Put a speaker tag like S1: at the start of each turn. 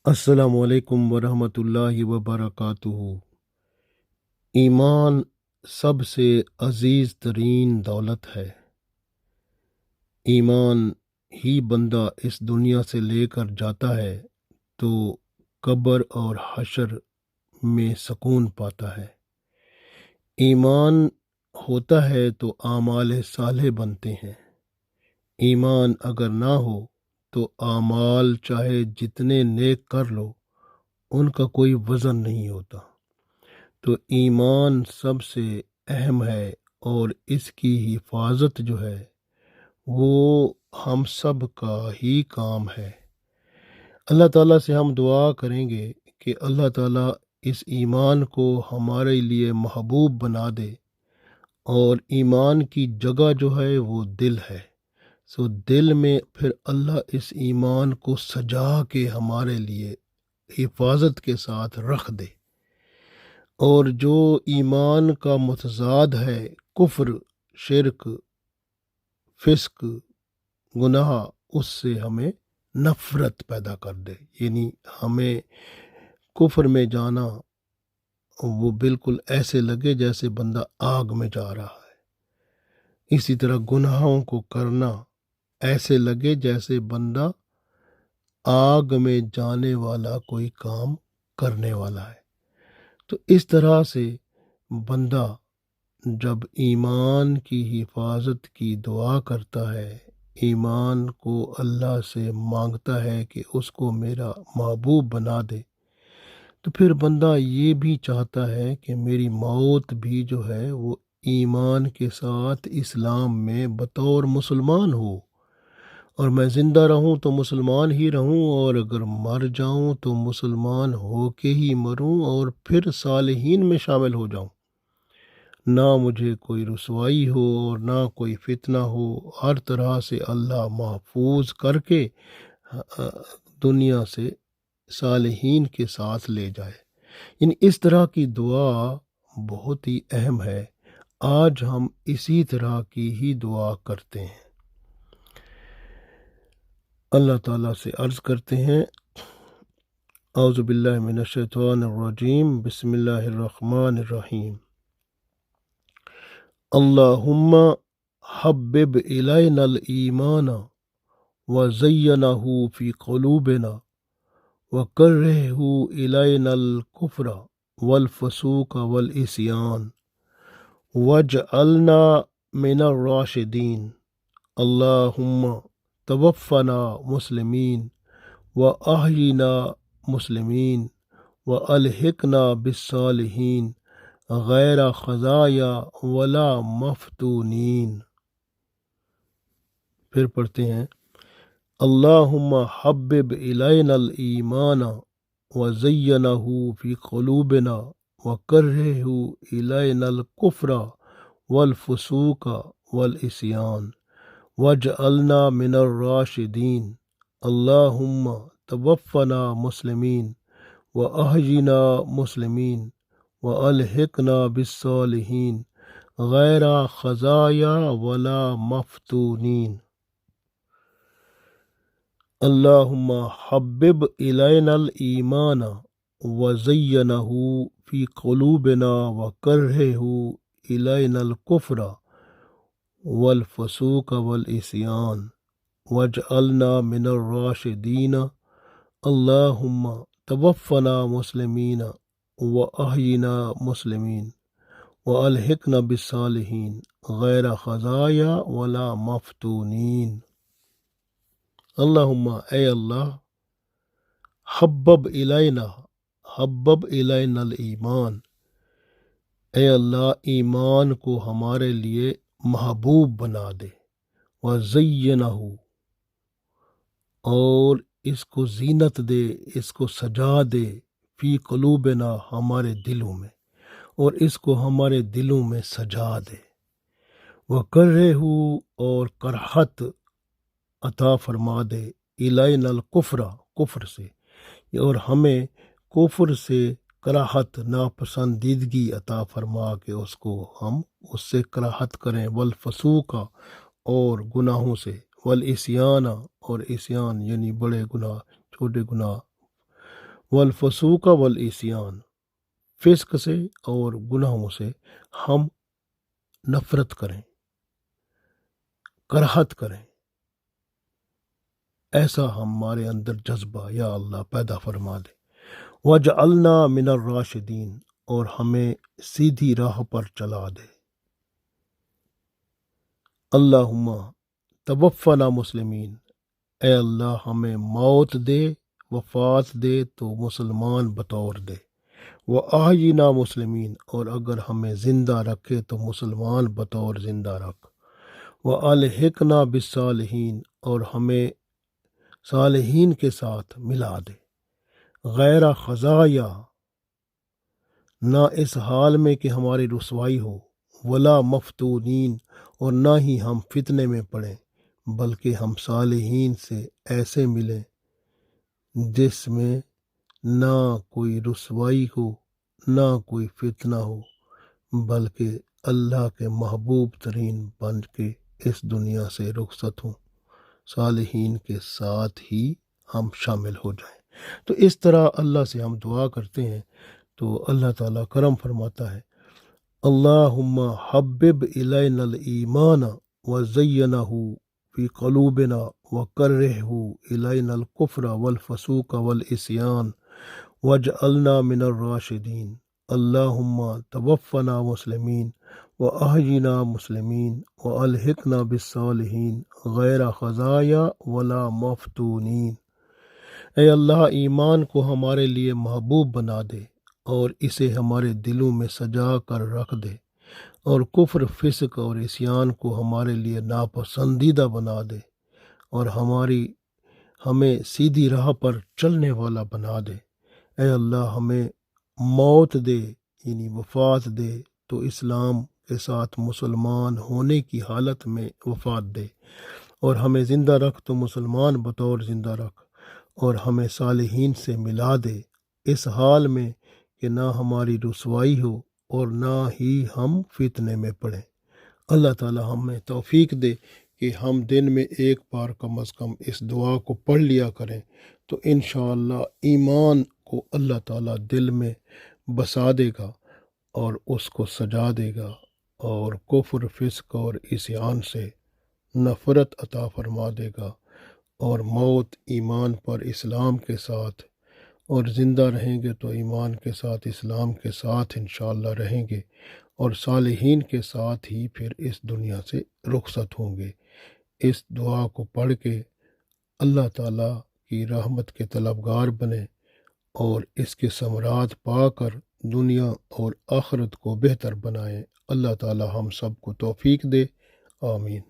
S1: السلام علیکم ورحمۃ اللہ وبرکاتہ۔ ایمان سب سے عزیز ترین دولت ہے۔ ایمان ہی بندہ اس دنیا سے لے کر جاتا ہے تو قبر اور حشر میں سکون پاتا ہے۔ ایمان ہوتا ہے تو اعمال صالح بنتے ہیں۔ ایمان اگر نہ ہو تو اعمال چاہے جتنے نیک کر لو ان کا کوئی وزن نہیں ہوتا۔ تو ایمان سب سے اہم ہے اور اس کی حفاظت جو ہے وہ ہم سب کا ہی کام ہے۔ اللہ تعالیٰ سے ہم دعا کریں گے کہ اللہ تعالیٰ اس ایمان کو ہمارے لیے محبوب بنا دے، اور ایمان کی جگہ جو ہے وہ دل ہے، سو دل میں پھر اللہ اس ایمان کو سجا کے ہمارے لیے حفاظت کے ساتھ رکھ دے، اور جو ایمان کا متضاد ہے، کفر، شرک، فسق، گناہ، اس سے ہمیں نفرت پیدا کر دے، یعنی ہمیں کفر میں جانا وہ بالکل ایسے لگے جیسے بندہ آگ میں جا رہا ہے۔ اسی طرح گناہوں کو کرنا ایسے لگے جیسے بندہ آگ میں جانے والا کوئی کام کرنے والا ہے۔ تو اس طرح سے بندہ جب ایمان کی حفاظت کی دعا کرتا ہے، ایمان کو اللہ سے مانگتا ہے کہ اس کو میرا محبوب بنا دے، تو پھر بندہ یہ بھی چاہتا ہے کہ میری موت بھی جو ہے وہ ایمان کے ساتھ اسلام میں بطور مسلمان ہو، اور میں زندہ رہوں تو مسلمان ہی رہوں، اور اگر مر جاؤں تو مسلمان ہو کے ہی مروں اور پھر صالحین میں شامل ہو جاؤں، نہ مجھے کوئی رسوائی ہو اور نہ کوئی فتنہ ہو، ہر طرح سے اللہ محفوظ کر کے دنیا سے صالحین کے ساتھ لے جائے۔ یعنی اس طرح کی دعا بہت ہی اہم ہے۔ آج ہم اسی طرح کی ہی دعا کرتے ہیں۔ اللہ تعالیٰ سے عرض کرتے ہیں، اعوذ باللہ من الشیطان الرجیم، بسم اللہ الرحمن الرحیم۔ اللہم حبب الینا الایمان وزینہ فی قلوبنا وکرہ الینا الکفر والفسوق والعصیان واجعلنا من الراشدین۔ اللہم توفنا مسلمین واحینا مسلمین والحقنا بالصالحین غیر خزایا ولا مفتونین۔ پھر پڑھتے ہیں، اللہم حبب الینا الایمان وزینہ فی قلوبنا وکرہ الینا الکفر والفسوق والعصیان واجعلنا من الراشدین۔ اللہم توفنا مسلمین واحینا مسلمین والحقنا بالصالحین غیر خزایا ولا مفتونین۔ اللہم حبب الینا الایمان وزینہ فی قلوبنا وکرہ الینا الکفر والفسوق والعصیان واجعلنا من الراشدین۔ اللہم توفنا مسلمین واحینا مسلمین والحقنا بالصالحین غیر خزایا ولا مفتونین۔ اللہم، اے اللہ، حبب الینا الایمان، اے اللہ ایمان کو ہمارے لیے محبوب بنا دے، وزینہ، اور اس کو زینت دے، اس کو سجا دے، فی قلوبنا، ہمارے دلوں میں، اور اس کو ہمارے دلوں میں سجا دے، وکرہ، اور کرہت عطا فرما دے، الینا الکفر، کفر سے، اور ہمیں کفر سے کراہت، ناپسندیدگی عطا فرما کے اس کو ہم اس سے کراہت کریں، والفسوق، اور گناہوں سے، والعصیان، اور عصیان یعنی بڑے گناہ، چھوٹے گناہ، والفسوق والعصیان، فسق سے اور گناہوں سے ہم نفرت کریں، کراہت کریں، ایسا ہمارے اندر جذبہ یا اللہ پیدا فرما دے۔ وَجْعَلْنَا مِنَ الرَّاشِدِينَ، اور ہمیں سیدھی راہ پر چلا دے۔ اللہم توفنا مسلمین، اے اللہ ہمیں موت دے، وفات دے تو مسلمان بطور دے۔ وَأَحْيِنَا مسلمین، اور اگر ہمیں زندہ رکھے تو مسلمان بطور زندہ رکھ۔ وَأَلْحِقْنَا بِالصَّالِحِينَ، اور ہمیں صالحین کے ساتھ ملا دے۔ غیر خزایا، نہ اس حال میں کہ ہماری رسوائی ہو، ولا مفتونین، اور نہ ہی ہم فتنے میں پڑیں، بلکہ ہم صالحین سے ایسے ملیں جس میں نہ کوئی رسوائی ہو، نہ کوئی فتنہ ہو، بلکہ اللہ کے محبوب ترین بن کے اس دنیا سے رخصت ہوں، صالحین کے ساتھ ہی ہم شامل ہو جائیں۔ تو اس طرح اللہ سے ہم دعا کرتے ہیں تو اللہ تعالیٰ کرم فرماتا ہے۔ اللہم حبب الینا الایمان وزینہ فی قلوبنا وکرہ الینا الکفر والفسوق والعصیان واجعلنا من الراشدین۔ اللہم توفنا مسلمین وأحینا مسلمین والحقنا بالصالحین غیر خزایا ولا مفتونین۔ اے اللہ ایمان کو ہمارے لیے محبوب بنا دے اور اسے ہمارے دلوں میں سجا کر رکھ دے، اور کفر، فسق اور عصیان کو ہمارے لیے ناپسندیدہ بنا دے، اور ہمیں سیدھی راہ پر چلنے والا بنا دے۔ اے اللہ ہمیں موت دے، یعنی وفات دے تو اسلام کے ساتھ مسلمان ہونے کی حالت میں وفات دے، اور ہمیں زندہ رکھ تو مسلمان بطور زندہ رکھ، اور ہمیں صالحین سے ملا دے اس حال میں کہ نہ ہماری رسوائی ہو اور نہ ہی ہم فتنے میں پڑیں۔ اللہ تعالی ہمیں توفیق دے کہ ہم دن میں ایک بار کم از کم اس دعا کو پڑھ لیا کریں، تو انشاءاللہ ایمان کو اللہ تعالیٰ دل میں بسا دے گا اور اس کو سجا دے گا، اور کفر، فسق اور عصیان سے نفرت عطا فرما دے گا، اور موت ایمان پر اسلام کے ساتھ، اور زندہ رہیں گے تو ایمان کے ساتھ اسلام کے ساتھ انشاءاللہ رہیں گے، اور صالحین کے ساتھ ہی پھر اس دنیا سے رخصت ہوں گے۔ اس دعا کو پڑھ کے اللہ تعالیٰ کی رحمت کے طلبگار بنیں اور اس کے ثمرات پا کر دنیا اور آخرت کو بہتر بنائیں۔ اللہ تعالیٰ ہم سب کو توفیق دے، آمین۔